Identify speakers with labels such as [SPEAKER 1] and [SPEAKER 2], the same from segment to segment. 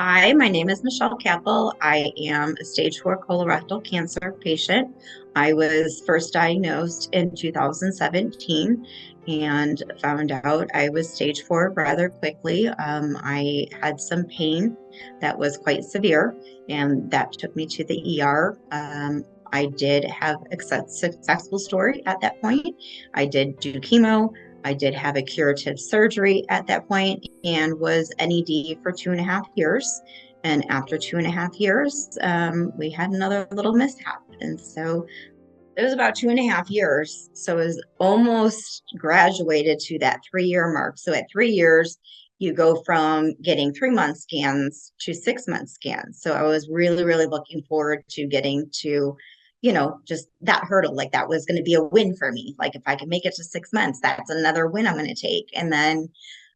[SPEAKER 1] Hi, my name is Michelle Cappel. I am a stage 4 colorectal cancer patient. I was first diagnosed in 2017 and found out I was stage 4 rather quickly. I had some pain that was quite severe, and that took me to the ER. I did have a successful story at that point. I did do chemo. I did have a curative surgery at that point and was NED for 2.5 years. And after 2.5 years, we had another little mishap. And so it was about 2.5 years. So it was almost graduated to that 3 year mark. So at 3 years, you go from getting 3 month scans to 6 month scans. So I was really, really looking forward to getting to, just that hurdle. Like that was going to be a win for me. Like if I could make it to 6 months, that's another win I'm going to take. And then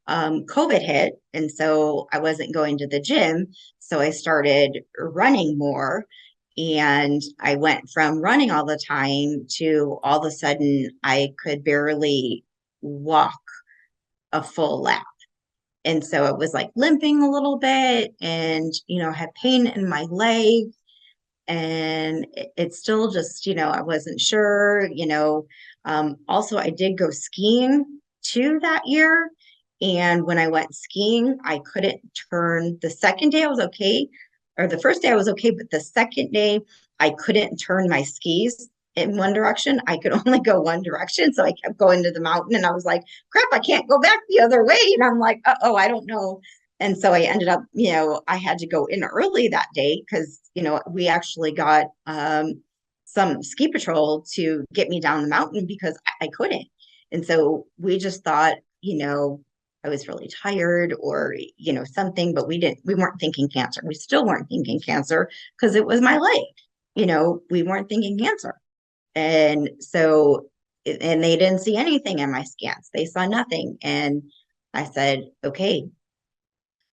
[SPEAKER 1] COVID hit. And so I wasn't going to the gym. So I started running more. And I went from running all the time to all of a sudden I could barely walk a full lap. And so it was like limping a little bit and, had pain in my leg. And it's still just, I wasn't sure, Also, I did go skiing too that year. And when I went skiing, I couldn't turn. The second day I was okay, or the first day I was okay, but the second day I couldn't turn my skis in one direction. I could only go one direction. So I kept going to the mountain and I was like, crap, I can't go back the other way. And I'm like, oh, I don't know. And so I ended up, I had to go in early that day because, we actually got some ski patrol to get me down the mountain because I couldn't. And so we just thought, I was really tired or, something, but we weren't thinking cancer. We still weren't thinking cancer because it was my leg. We weren't thinking cancer. And so, and they didn't see anything in my scans. They saw nothing. And I said, okay,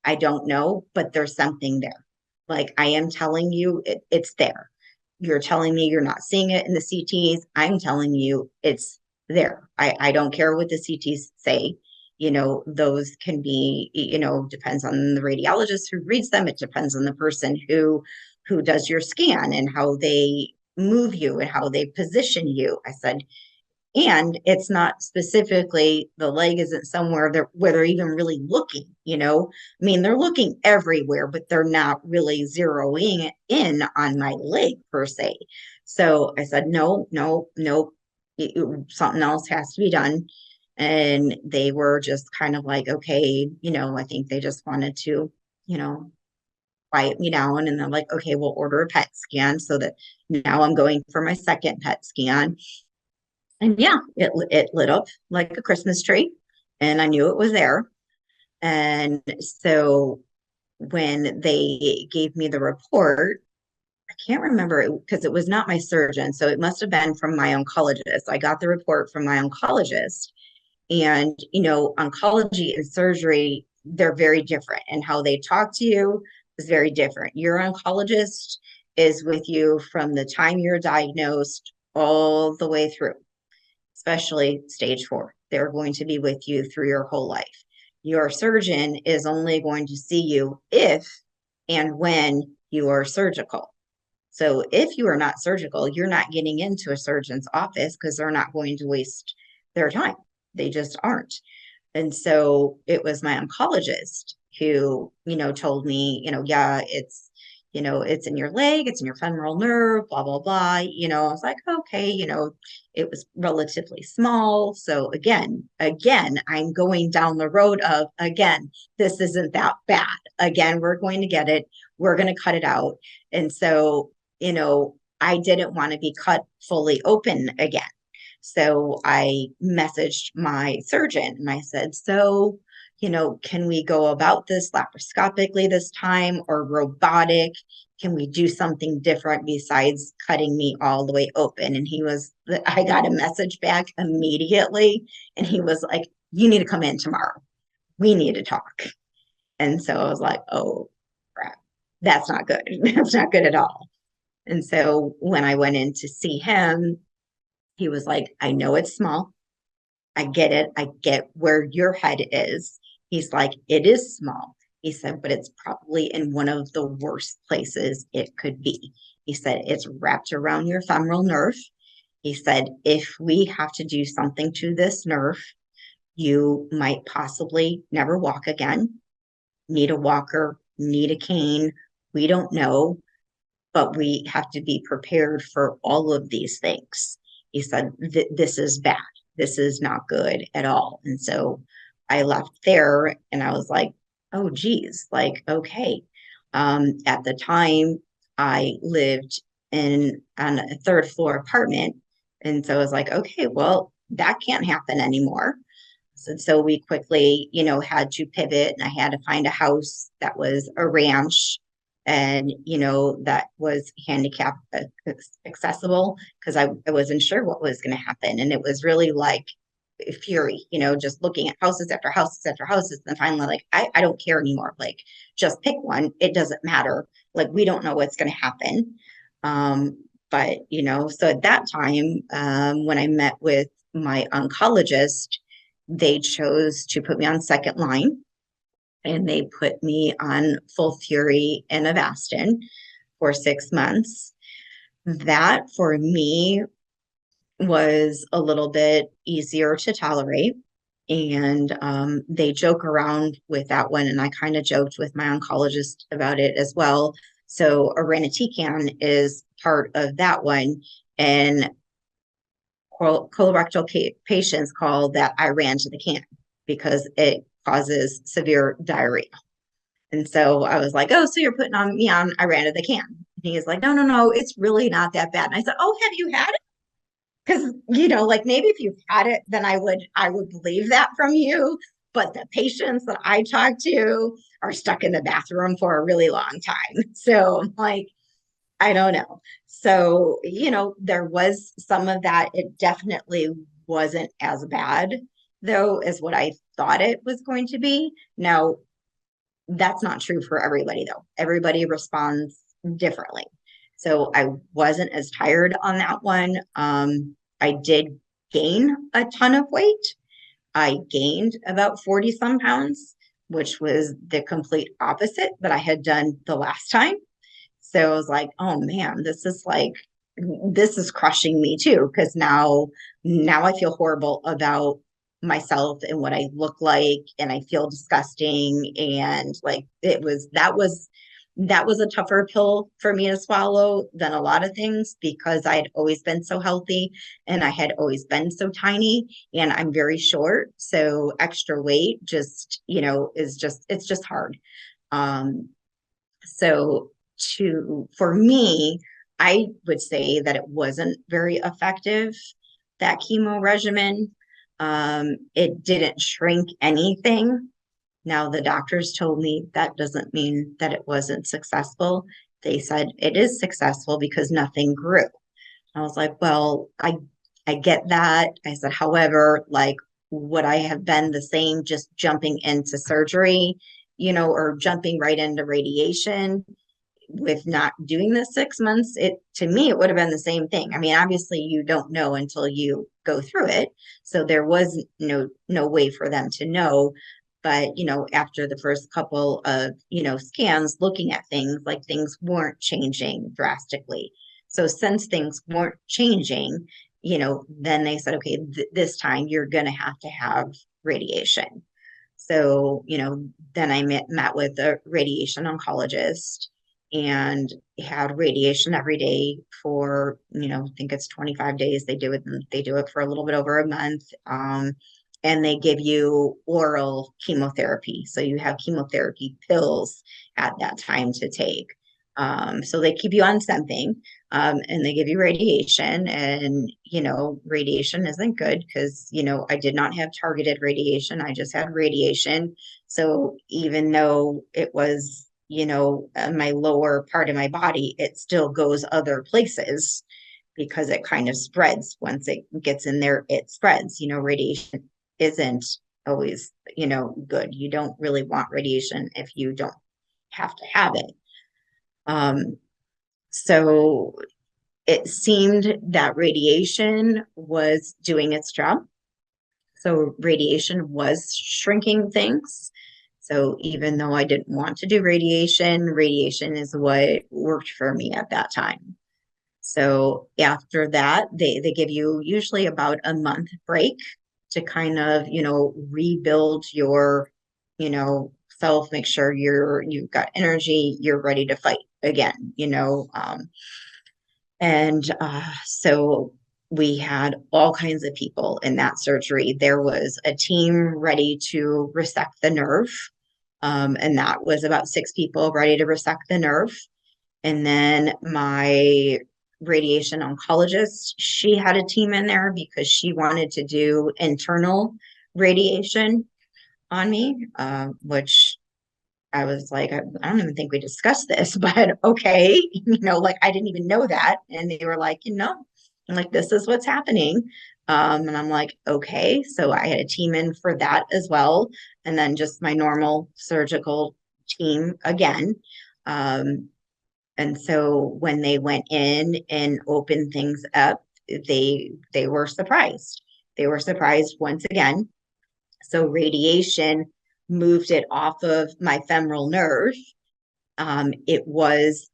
[SPEAKER 1] I don't know, but there's something there. Like I am telling you, it's there. You're telling me you're not seeing it in the CTs. I'm telling you it's there. I don't care what the CTs say. Those can be, depends on the radiologist who reads them. It depends on the person who does your scan and how they move you and how they position you. I said, and it's not specifically the leg isn't somewhere where they're even really looking. I mean, they're looking everywhere, but they're not really zeroing in on my leg per se. So I said, no, no, no, something else has to be done. And they were just kind of like, okay, I think they just wanted to, you know quiet me down, and they're like, okay, we'll order a PET scan. So that now I'm going for my second PET scan. And yeah, it lit up like a Christmas tree, and I knew it was there. And so when they gave me the report, I can't remember it because it was not my surgeon, so it must have been from my oncologist. I got the report from my oncologist, and oncology and surgery, they're very different, and how they talk to you is very different. Your oncologist is with you from the time you're diagnosed all the way through, especially stage 4. They're going to be with you through your whole life. Your surgeon is only going to see you if and when you are surgical. So if you are not surgical, you're not getting into a surgeon's office because they're not going to waste their time. They just aren't. And so it was my oncologist who, told me, yeah, it's in your leg, it's in your femoral nerve, blah, blah, blah. I was like, okay, it was relatively small. So again, I'm going down the road of, again, this isn't that bad. Again, we're going to get it. We're going to cut it out. And so, I didn't want to be cut fully open again. So I messaged my surgeon and I said, so, can we go about this laparoscopically this time or robotic? Can we do something different besides cutting me all the way open? And I got a message back immediately and he was like, you need to come in tomorrow. We need to talk. And so I was like, oh, crap, that's not good. That's not good at all. And so when I went in to see him, he was like, I know it's small. I get it. I get where your head is. He's like, it is small. He said, but it's probably in one of the worst places it could be. He said, it's wrapped around your femoral nerve. He said, if we have to do something to this nerve, you might possibly never walk again, need a walker, need a cane. We don't know, but we have to be prepared for all of these things. He said, this is bad. This is not good at all. And so I left there and I was like, oh, geez, like, okay. At the time, I lived in on a third floor apartment. And so I was like, okay, well, that can't happen anymore. So we quickly, had to pivot and I had to find a house that was a ranch and, that was handicap accessible because I wasn't sure what was going to happen. And it was really like fury, just looking at houses after houses after houses. And finally, like, I don't care anymore. Like, just pick one. It doesn't matter. Like, we don't know what's going to happen. But, so at that time, when I met with my oncologist, they chose to put me on second line and they put me on full fury and Avastin for 6 months. That for me was a little bit easier to tolerate. And they joke around with that one. And I kind of joked with my oncologist about it as well. So irinotecan is part of that one. And colorectal patients call that I ran to the can because it causes severe diarrhea. And so I was like, oh, so you're putting on me on I ran to the can. And he's like, no, no, no, it's really not that bad. And I said, oh, have you had it? Because, like maybe if you've had it, then I would believe that from you. But the patients that I talk to are stuck in the bathroom for a really long time. So like, I don't know. So, there was some of that. It definitely wasn't as bad, though, as what I thought it was going to be. Now, that's not true for everybody, though. Everybody responds differently. So I wasn't as tired on that one. I did gain a ton of weight. I gained about 40 some pounds, which was the complete opposite that I had done the last time. So I was like, oh man, this is crushing me too. Cause now I feel horrible about myself and what I look like. And I feel disgusting. And like, that was a tougher pill for me to swallow than a lot of things because I had always been so healthy and I had always been so tiny and I'm very short. So extra weight just, it's just hard. Um, so for me, I would say that it wasn't very effective, that chemo regimen. It didn't shrink anything. Now, the doctors told me that doesn't mean that it wasn't successful. They said it is successful because nothing grew. I was like, well, I get that. I said, however, like, would I have been the same just jumping into surgery, or jumping right into radiation with not doing this 6 months? To me, it would have been the same thing. I mean, obviously you don't know until you go through it. So there was no way for them to know. But, after the first couple of, scans looking at things, like things weren't changing drastically. So since things weren't changing, then they said, okay, this time you're going to have radiation. So, then I met with a radiation oncologist and had radiation every day for, I think it's 25 days. They do it for a little bit over a month. And they give you oral chemotherapy. So you have chemotherapy pills at that time to take. So they keep you on something, and they give you radiation. And, radiation isn't good because, I did not have targeted radiation. I just had radiation. So even though it was, my lower part of my body, it still goes other places because it kind of spreads. Once it gets in there, it spreads. Radiation isn't always, good. You don't really want radiation if you don't have to have it. So it seemed that radiation was doing its job. So radiation was shrinking things. So even though I didn't want to do radiation, radiation is what worked for me at that time. So after that, they give you usually about a month break to kind of, rebuild your, self, make sure you've got energy, you're ready to fight again. And so we had all kinds of people in that surgery. There was a team ready to resect the nerve, and that was about 6 people ready to resect the nerve. And then my radiation oncologist, she had a team in there because she wanted to do internal radiation on me, which I was like, I don't even think we discussed this, but okay, like I didn't even know that. And they were like, I'm like, this is what's happening. And I'm like, okay. So I had a team in for that as well. And then just my normal surgical team again. Um, and so when they went in and opened things up, they were surprised. They were surprised once again. So radiation moved it off of my femoral nerve. It was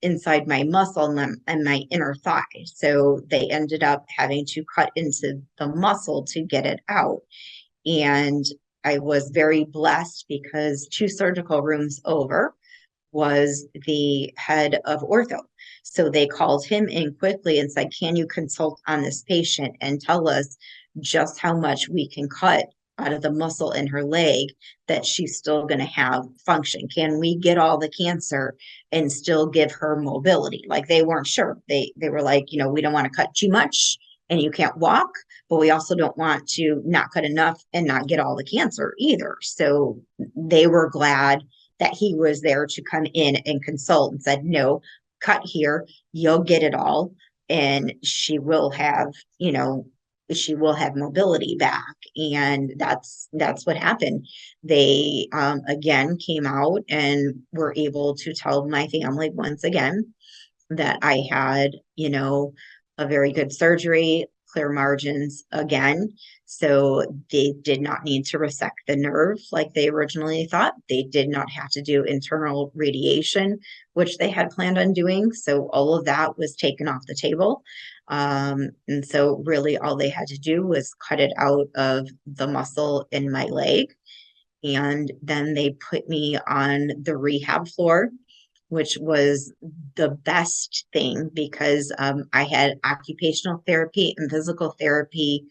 [SPEAKER 1] inside my muscle and my inner thigh. So they ended up having to cut into the muscle to get it out. And I was very blessed because 2 surgical rooms over was the head of ortho. So they called him in quickly and said, can you consult on this patient and tell us just how much we can cut out of the muscle in her leg that she's still going to have function? Can we get all the cancer and still give her mobility? Like they weren't sure. They were like, we don't want to cut too much and you can't walk, but we also don't want to not cut enough and not get all the cancer either. So they were glad that he was there to come in and consult and said, no, cut here, you'll get it all. And she will have mobility back. And that's what happened. They again came out and were able to tell my family once again that I had, a very good surgery, clear margins again. So they did not need to resect the nerve like they originally thought. They did not have to do internal radiation, which they had planned on doing. So all of that was taken off the table. And so really all they had to do was cut it out of the muscle in my leg. And then they put me on the rehab floor, which was the best thing because I had occupational therapy and physical therapy.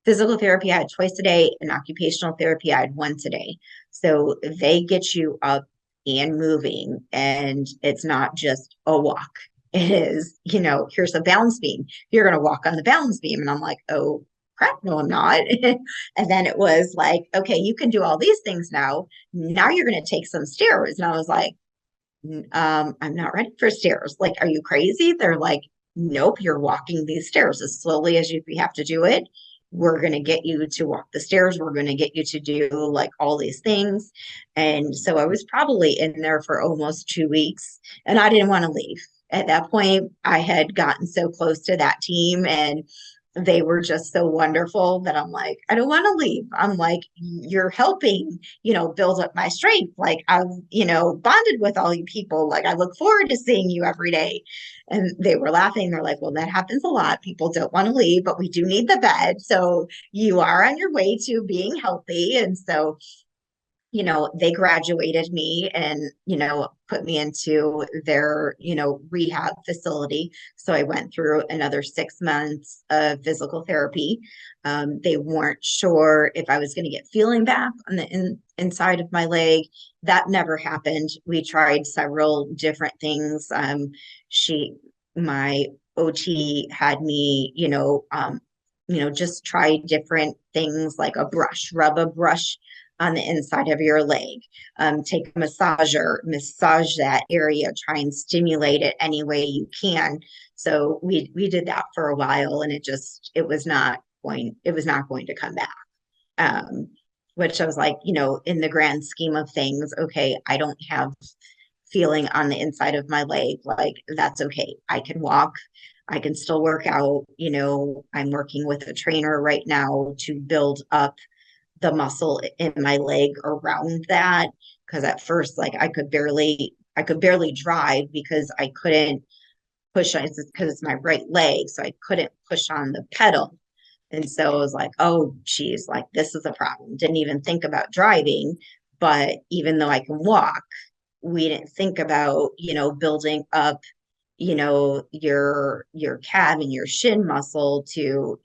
[SPEAKER 1] Physical therapy I had twice a day, and occupational therapy I had once a day. So they get you up and moving, and it's not just a walk. It is, here's a balance beam. You're going to walk on the balance beam. And I'm like, oh, crap, no, I'm not. And then it was like, okay, you can do all these things now. Now you're going to take some stairs. And I was like, I'm not ready for stairs. Like, are you crazy? They're like, nope, you're walking these stairs as slowly as you have to do it. We're going to get you to walk the stairs. We're going to get you to do like all these things. And so I was probably in there for almost 2 weeks and I didn't want to leave. At that point, I had gotten so close to that team and they were just so wonderful that I'm like, I don't want to leave. I'm like, you're helping, build up my strength. Like I've, bonded with all you people. Like I look forward to seeing you every day. And they were laughing. They're like, well, that happens a lot. People don't want to leave, but we do need the bed. So you are on your way to being healthy. And so they graduated me and, put me into their, rehab facility. So I went through another 6 months of physical therapy. They weren't sure if I was going to get feeling back on the inside of my leg. That never happened. We tried several different things. My OT had me, just try different things like rub a brush on the inside of your leg. Take a massager, massage that area, try and stimulate it any way you can. So we did that for a while, and it was not going to come back. Which I was like, in the grand scheme of things, okay, I don't have feeling on the inside of my leg. Like that's okay. I can walk. I can still work out. I'm working with a trainer right now to build up the muscle in my leg around that. Because at first, like I could barely drive because I couldn't push on, because it's my right leg. So I couldn't push on the pedal. And so I was like, oh, geez, like this is a problem. Didn't even think about driving. But even though I can walk, we didn't think about, building up, your calf and your shin muscle to,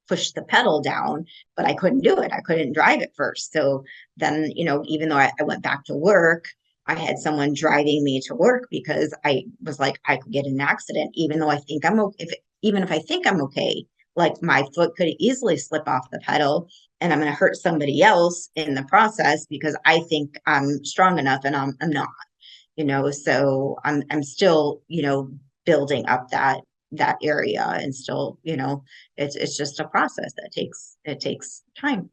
[SPEAKER 1] push the pedal down, but I couldn't do it. I couldn't drive at first. So then, even though I went back to work, I had someone driving me to work because I was like, I could get in an accident, even though I think I'm okay. Even if I think I'm okay, like my foot could easily slip off the pedal and I'm going to hurt somebody else in the process because I think I'm strong enough and I'm not, so I'm still, building up that area and still, it's just a process that takes time.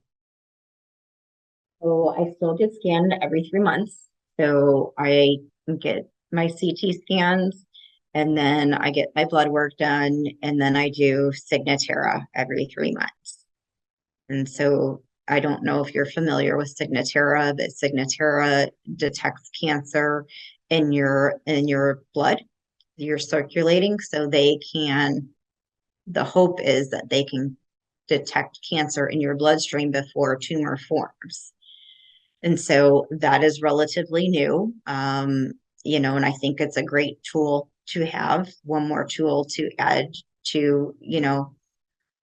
[SPEAKER 1] So I still get scanned every 3 months. So I get my CT scans and then I get my blood work done and then I do Signatera every 3 months. And so I don't know if you're familiar with Signatera, but Signatera detects cancer in your blood, you're circulating, so the hope is that they can detect cancer in your bloodstream before a tumor forms. And so that is relatively new, and I think it's a great tool to have, one more tool to add to,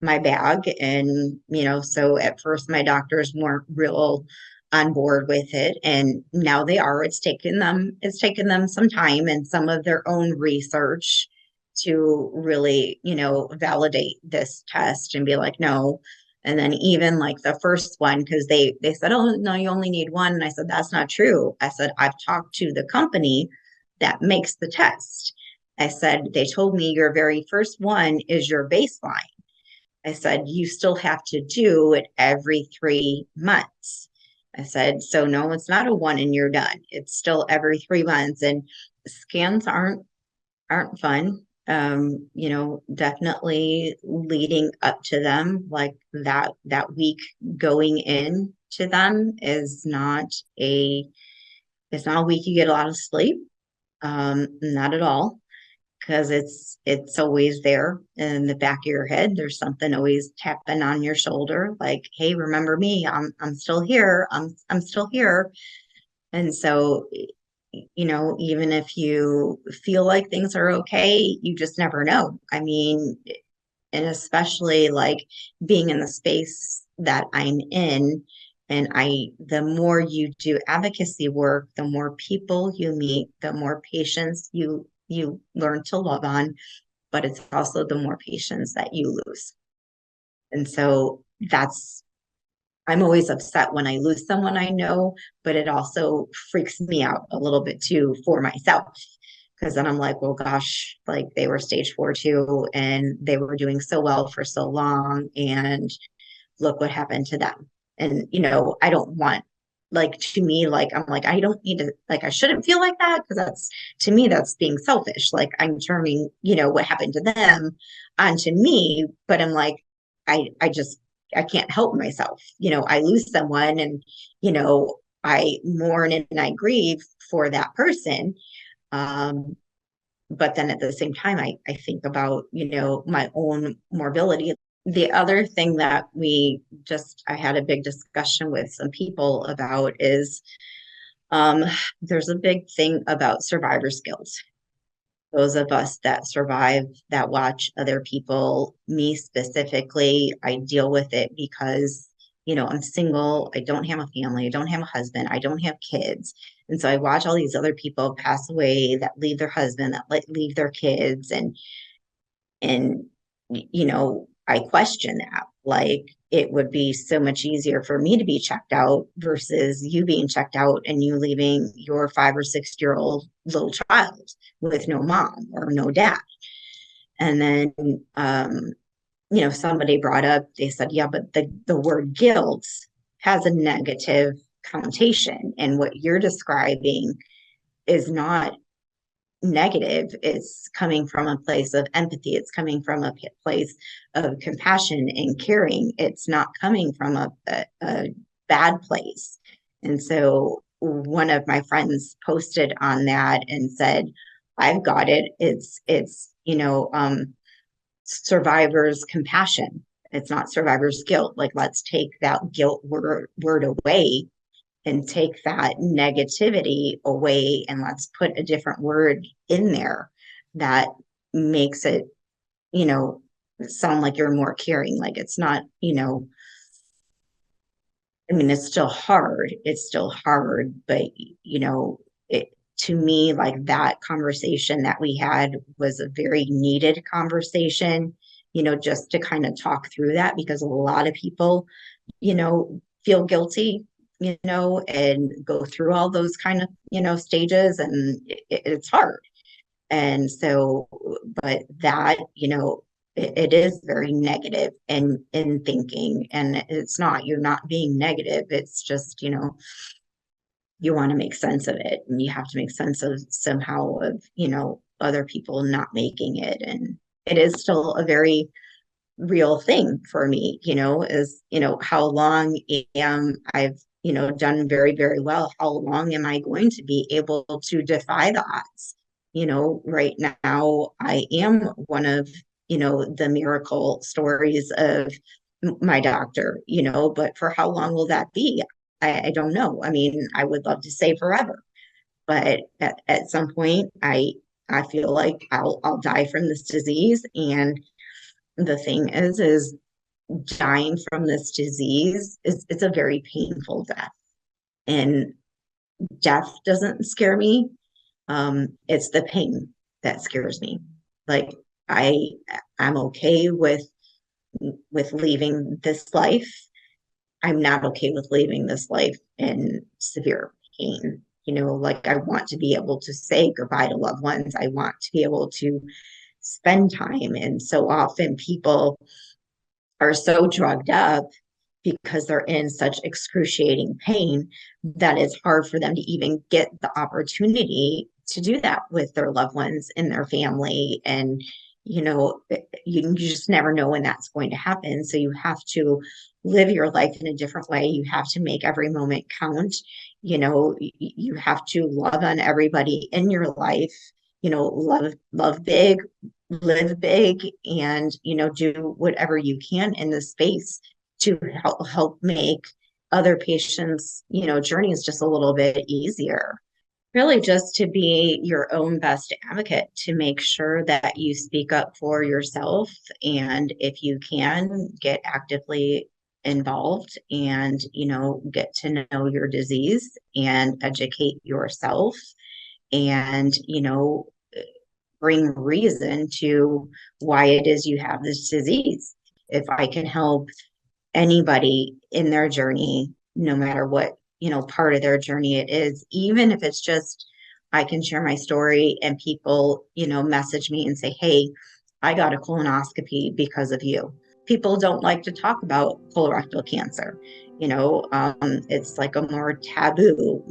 [SPEAKER 1] my bag. And, so at first my doctors weren't real on board with it. And now they are. It's taken them some time and some of their own research to really, validate this test and be like, no. And then even like the first one, because they said, oh no, you only need one. And I said, that's not true. I said, I've talked to the company that makes the test. I said, they told me your very first one is your baseline. I said, you still have to do it every 3 months. I said, so no, it's not a one and you're done. It's still every 3 months. And scans aren't fun. Definitely leading up to them, like that week going in to them is not a week you get a lot of sleep. Not at all, because it's always there in the back of your head. There's something always tapping on your shoulder, like, hey, remember me? I'm still here. I'm still here. And so, even if you feel like things are okay, you just never know. I mean, and especially like being in the space that I'm in, and the more you do advocacy work, the more people you meet, the more patients you learn to love on, but it's also the more patients that you lose. And so I'm always upset when I lose someone I know, but it also freaks me out a little bit too for myself. Because then I'm like, well, gosh, like they were stage 4 too, and they were doing so well for so long. And look what happened to them. And, I don't want, like, to me, like, I'm like, I don't need to, like, I shouldn't feel like that because to me, that's being selfish. Like, I'm turning, what happened to them onto me, but I'm like, I can't help myself. I lose someone and, I mourn and I grieve for that person. Um, but then at the same time, I think about, my own morbidity. The other thing that I had a big discussion with some people about is um, there's a big thing about survivor's guilt. Those of us that survive, that watch other people, me specifically, I deal with it because, I'm single. I don't have a family. I don't have a husband. I don't have kids. And so I watch all these other people pass away that leave their husband, that leave their kids. And I question that. Like, it would be so much easier for me to be checked out versus you being checked out and you leaving your 5 or 6 year old little child with no mom or no dad. And then somebody brought up, they said, yeah, but the word guilt has a negative connotation, and what you're describing is not negative. It's coming from a place of empathy. It's coming from a place of compassion and caring. It's not coming from a bad place. And so one of my friends posted on that and said, I've got it. It's survivor's compassion. It's not survivor's guilt. Like, let's take that guilt word away and take that negativity away, and let's put a different word in there that makes it, you know, sound like you're more caring. Like, it's not, I mean, it's still hard. It's still hard, but it, to me, like, that conversation that we had was a very needed conversation, just to kind of talk through that, because a lot of people, feel guilty, and go through all those kind of, stages, and it's hard. And so, but that, it is very negative in thinking, and it's not, you're not being negative. It's just, you want to make sense of it, and you have to make sense of somehow of, other people not making it. And it is still a very real thing for me, is, how long am I've, done very, very well. How long am I going to be able to defy the odds? Right now I am one of, the miracle stories of my doctor, but for how long will that be? I don't know. I mean, I would love to say forever, but at some point I feel like I'll die from this disease. And the thing is dying from this disease is, it's a very painful death. And death doesn't scare me. It's the pain that scares me. Like, I I'm okay with leaving this life. I'm not okay with leaving this life in severe pain. Like, I want to be able to say goodbye to loved ones. I want to be able to spend time. And so often people are so drugged up because they're in such excruciating pain that it's hard for them to even get the opportunity to do that with their loved ones and their family. And, you just never know when that's going to happen. So you have to live your life in a different way. You have to make every moment count. You have to love on everybody in your life, love big, live big, and, do whatever you can in this space to help make other patients, journeys just a little bit easier. Really, just to be your own best advocate, to make sure that you speak up for yourself. And if you can, get actively involved and, get to know your disease and educate yourself, and, bring reason to why it is you have this disease. If I can help anybody in their journey, no matter what, part of their journey it is, even if it's just I can share my story and people, message me and say, hey, I got a colonoscopy because of you. People don't like to talk about colorectal cancer. It's like a more taboo,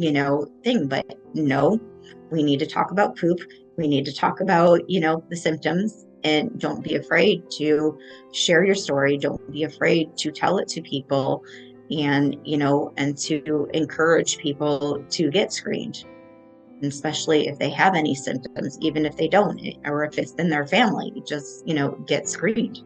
[SPEAKER 1] thing, but no, we need to talk about poop. We need to talk about, the symptoms, and don't be afraid to share your story. Don't be afraid to tell it to people, and, and to encourage people to get screened, especially if they have any symptoms, even if they don't, or if it's in their family, just, get screened.